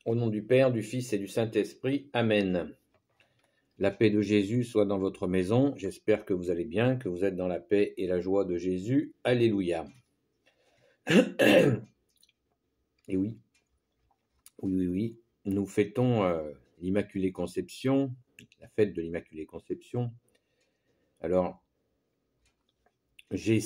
Au nom du Père, du Fils et du Saint-Esprit. Amen. La paix de Jésus soit dans votre maison. J'espère que vous allez bien, que vous êtes dans la paix et la joie de Jésus. Alléluia. Et oui, nous fêtons l'Immaculée Conception, la fête de l'Immaculée Conception. Alors, j'ai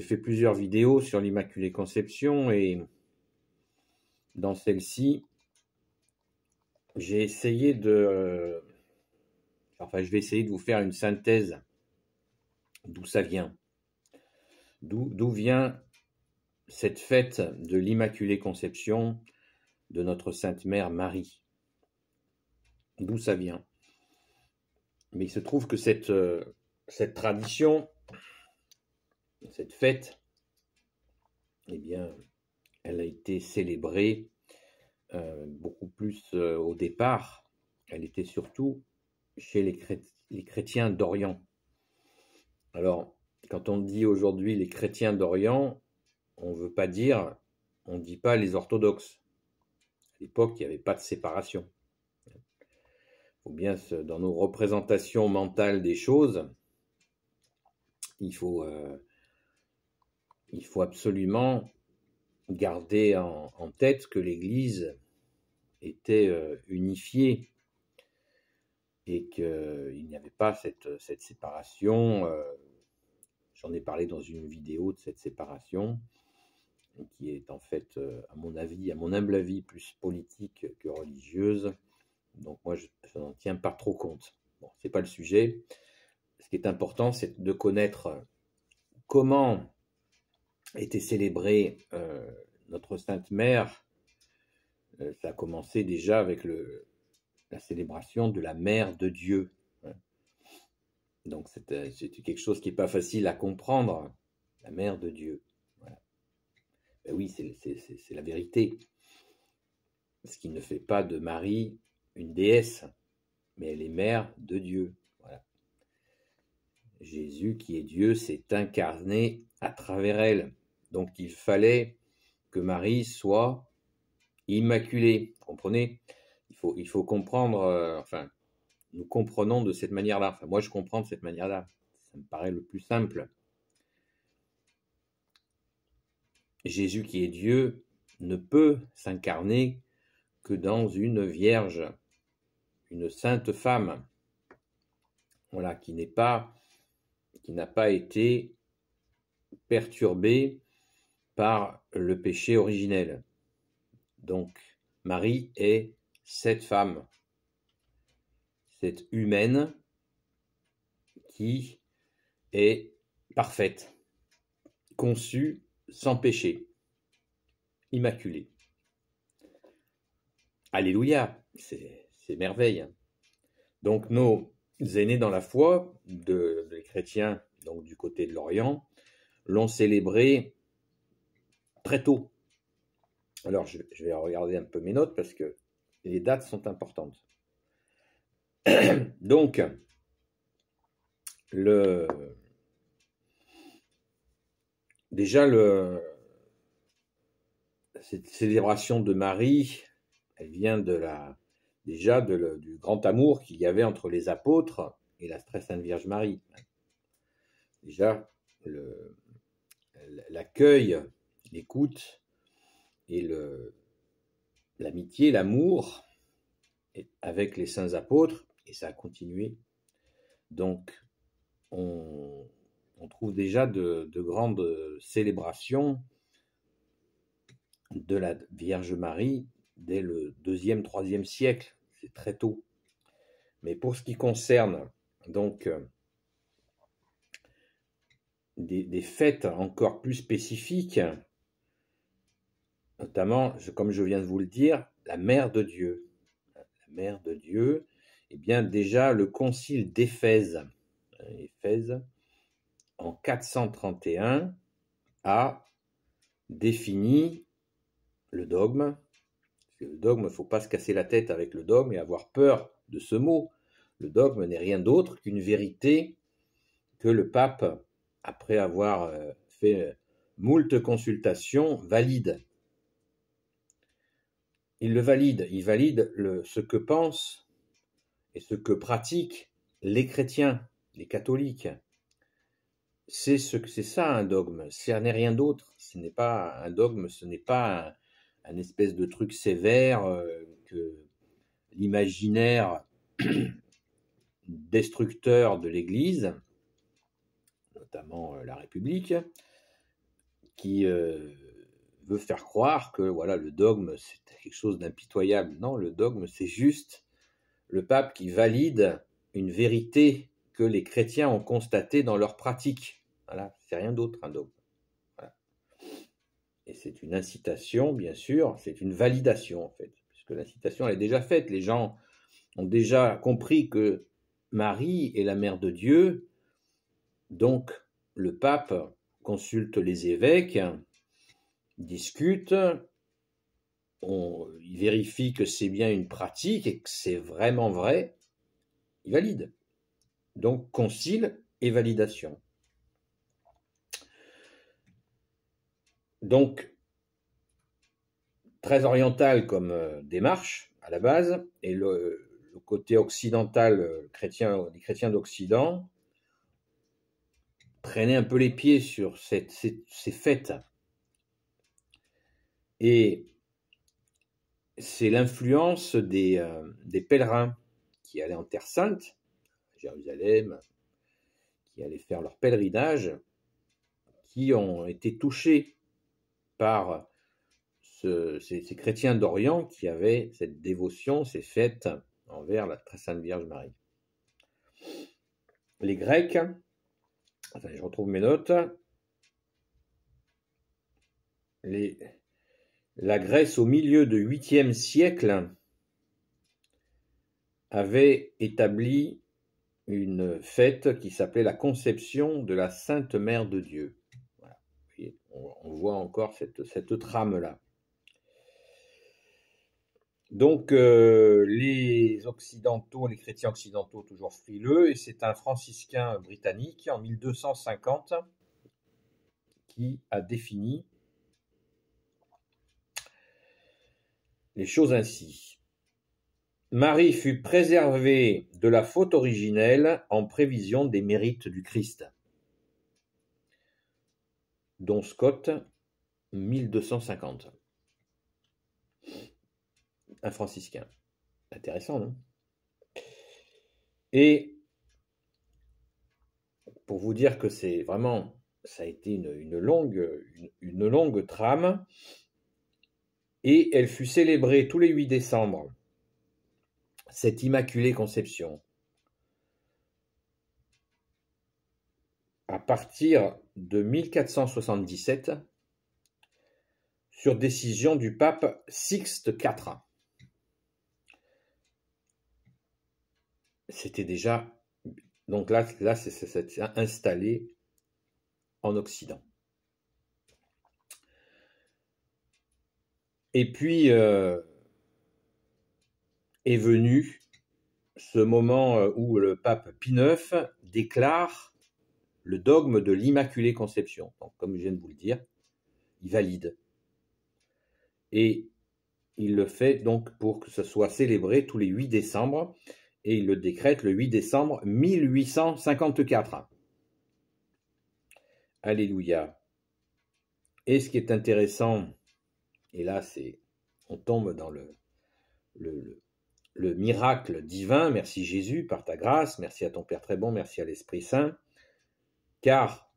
fait plusieurs vidéos sur l'Immaculée Conception et dans celle-ci, j'ai essayé je vais essayer de vous faire une synthèse d'où ça vient. D'où vient cette fête de l'Immaculée Conception de notre Sainte Mère Marie. D'où ça vient. Mais il se trouve que cette tradition, cette fête, eh bien, elle a été célébrée beaucoup plus au départ. Elle était surtout chez les chrétiens d'Orient. Alors, quand on dit aujourd'hui les chrétiens d'Orient, on ne dit pas les orthodoxes. À l'époque, il n'y avait pas de séparation. Il faut bien, dans nos représentations mentales des choses, il faut absolument garder en tête que l'Église était unifiée et qu'il n'y avait pas cette séparation. J'en ai parlé dans une vidéo de cette séparation, qui est en fait, à mon humble avis, plus politique que religieuse. Donc moi, je n'en tiens pas trop compte. Bon, c'est pas le sujet. Ce qui est important, c'est de connaître comment était célébrée notre Sainte Mère. Ça a commencé déjà avec la célébration de la Mère de Dieu. Donc c'est quelque chose qui n'est pas facile à comprendre, la Mère de Dieu. Voilà. Ben oui, c'est la vérité. Ce qui ne fait pas de Marie une déesse, mais elle est Mère de Dieu. Voilà. Jésus, qui est Dieu, s'est incarné à travers elle. Donc il fallait que Marie soit immaculée. Vous comprenez ? Il faut comprendre, nous comprenons de cette manière-là. Enfin, moi, je comprends de cette manière-là. Ça me paraît le plus simple. Jésus, qui est Dieu, ne peut s'incarner que dans une vierge, une sainte femme, voilà, qui n'a pas été perturbée par le péché originel. Donc, Marie est cette femme, cette humaine qui est parfaite, conçue sans péché, immaculée. Alléluia, c'est merveille. Donc nos aînés dans la foi, les chrétiens, donc du côté de l'Orient, l'ont célébré très tôt. Alors je vais regarder un peu mes notes parce que les dates sont importantes. Donc, cette célébration de Marie, elle vient du grand amour qu'il y avait entre les apôtres et la très sainte Vierge Marie. Déjà, l'accueil, l'écoute et l'amitié, l'amour avec les saints apôtres, et ça a continué. Donc, on trouve déjà de grandes célébrations de la Vierge Marie dès le 2e, 3e siècle. C'est très tôt. Mais pour ce qui concerne donc des fêtes encore plus spécifiques, notamment, comme je viens de vous le dire, la Mère de Dieu. La Mère de Dieu, eh bien déjà le concile d'Éphèse, en 431, a défini le dogme. Parce que le dogme, il ne faut pas se casser la tête avec le dogme et avoir peur de ce mot. Le dogme n'est rien d'autre qu'une vérité que le pape, après avoir fait moult consultations, valide. il le valide. Il valide ce que pensent et ce que pratiquent les chrétiens, les catholiques. C'est ça un dogme, ce n'est rien d'autre. Ce n'est pas un dogme, ce n'est pas un espèce de truc sévère que l'imaginaire destructeur de l'Église, notamment la République, qui veut faire croire que voilà, le dogme c'est quelque chose d'impitoyable. Non, le dogme c'est juste le pape qui valide une vérité que les chrétiens ont constatée dans leur pratique. Voilà, c'est rien d'autre un dogme. Voilà. Et c'est une incitation, bien sûr, c'est une validation en fait, puisque l'incitation elle est déjà faite. Les gens ont déjà compris que Marie est la mère de Dieu, donc le pape consulte les évêques, discute, il vérifie que c'est bien une pratique et que c'est vraiment vrai, il valide. Donc concile et validation. Donc très oriental comme démarche à la base, et le côté occidental les chrétiens d'Occident traînaient un peu les pieds sur ces fêtes. Et c'est l'influence des pèlerins qui allaient en Terre Sainte, à Jérusalem, qui allaient faire leur pèlerinage, qui ont été touchés par ces chrétiens d'Orient qui avaient cette dévotion, ces fêtes envers la très sainte Vierge Marie. Les Grecs, enfin, je retrouve mes notes, la Grèce au milieu du 8e siècle avait établi une fête qui s'appelait la Conception de la Sainte Mère de Dieu. Voilà. On voit encore cette trame-là. Donc les occidentaux, les chrétiens occidentaux toujours frileux, et c'est un franciscain britannique en 1250 qui a défini les choses ainsi. Marie fut préservée de la faute originelle en prévision des mérites du Christ. Don Scott, 1250. Un franciscain. Intéressant, non? Et pour vous dire que c'est vraiment, ça a été une longue trame, et elle fut célébrée tous les 8 décembre, cette Immaculée Conception, à partir de 1477, sur décision du pape Sixte IV. C'était déjà, donc là c'est installé en Occident. Et puis est venu ce moment où le pape Pie IX déclare le dogme de l'Immaculée Conception. Donc, comme je viens de vous le dire, il valide. Et il le fait donc pour que ce soit célébré tous les 8 décembre, et il le décrète le 8 décembre 1854. Alléluia. Et ce qui est intéressant, et là on tombe dans le miracle divin, merci Jésus par ta grâce, merci à ton Père très bon, merci à l'Esprit Saint, car,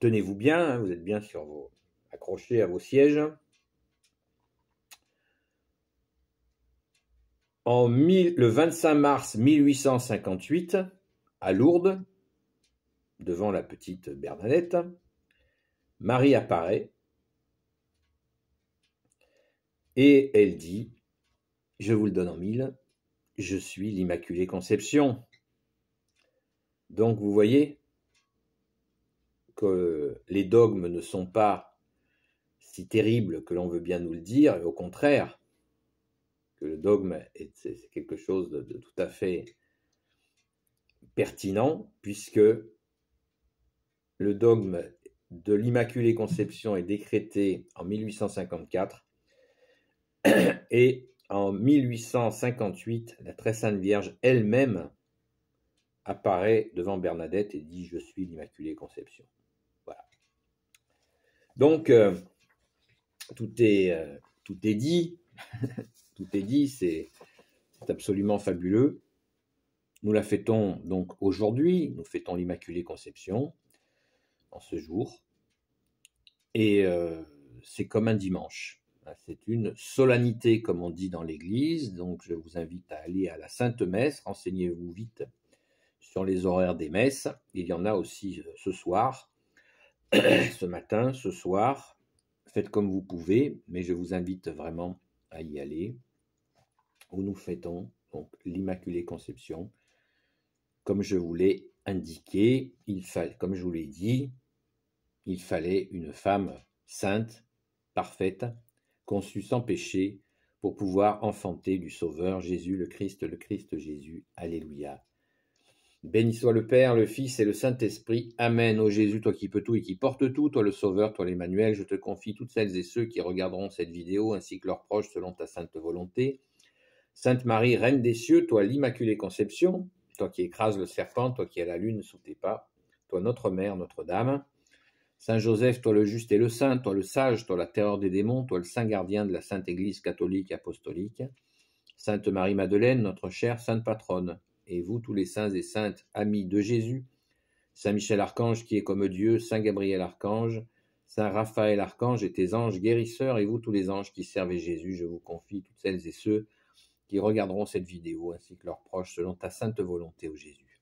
tenez-vous bien, vous êtes bien accrochés à vos sièges, le 25 mars 1858, à Lourdes, devant la petite Bernadette, Marie apparaît et elle dit, je vous le donne en mille, je suis l'Immaculée Conception. Donc vous voyez que les dogmes ne sont pas si terribles que l'on veut bien nous le dire, et au contraire, que le dogme c'est quelque chose de tout à fait pertinent, puisque le dogme de l'Immaculée Conception est décrété en 1854 Et en 1858, la très sainte Vierge elle-même apparaît devant Bernadette et dit « Je suis l'Immaculée Conception ». Voilà. Donc, tout est dit, tout est dit, c'est absolument fabuleux. Nous la fêtons donc aujourd'hui, nous fêtons l'Immaculée Conception en ce jour, et c'est comme un dimanche. C'est une solennité, comme on dit dans l'Église, donc je vous invite à aller à la Sainte Messe, renseignez-vous vite sur les horaires des messes, il y en a aussi ce soir, ce matin, ce soir, faites comme vous pouvez, mais je vous invite vraiment à y aller, où nous fêtons donc l'Immaculée Conception. Comme je vous l'ai indiqué, comme je vous l'ai dit, il fallait une femme sainte, parfaite, conçue sans péché, pour pouvoir enfanter du Sauveur Jésus le Christ Jésus. Alléluia. Béni soit le Père, le Fils et le Saint-Esprit. Amen. Ô Jésus, toi qui peux tout et qui portes tout, toi le Sauveur, toi l'Emmanuel, je te confie toutes celles et ceux qui regarderont cette vidéo, ainsi que leurs proches, selon ta sainte volonté. Sainte Marie, Reine des cieux, toi l'Immaculée Conception, toi qui écrases le serpent, toi qui as la lune sous tes pas, toi notre Mère, Notre-Dame. Saint Joseph, toi le juste et le saint, toi le sage, toi la terreur des démons, toi le saint gardien de la Sainte Église catholique et apostolique. Sainte Marie-Madeleine, notre chère sainte patronne, et vous tous les saints et saintes amis de Jésus, Saint Michel Archange qui est comme Dieu, Saint Gabriel Archange, Saint Raphaël Archange et tes anges guérisseurs, et vous tous les anges qui servent Jésus, je vous confie toutes celles et ceux qui regarderont cette vidéo, ainsi que leurs proches, selon ta sainte volonté, ô Jésus.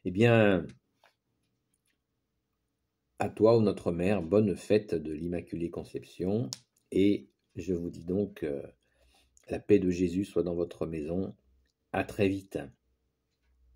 Eh bien, à toi, ô notre Mère, bonne fête de l'Immaculée Conception, et je vous dis donc, la paix de Jésus soit dans votre maison. À très vite.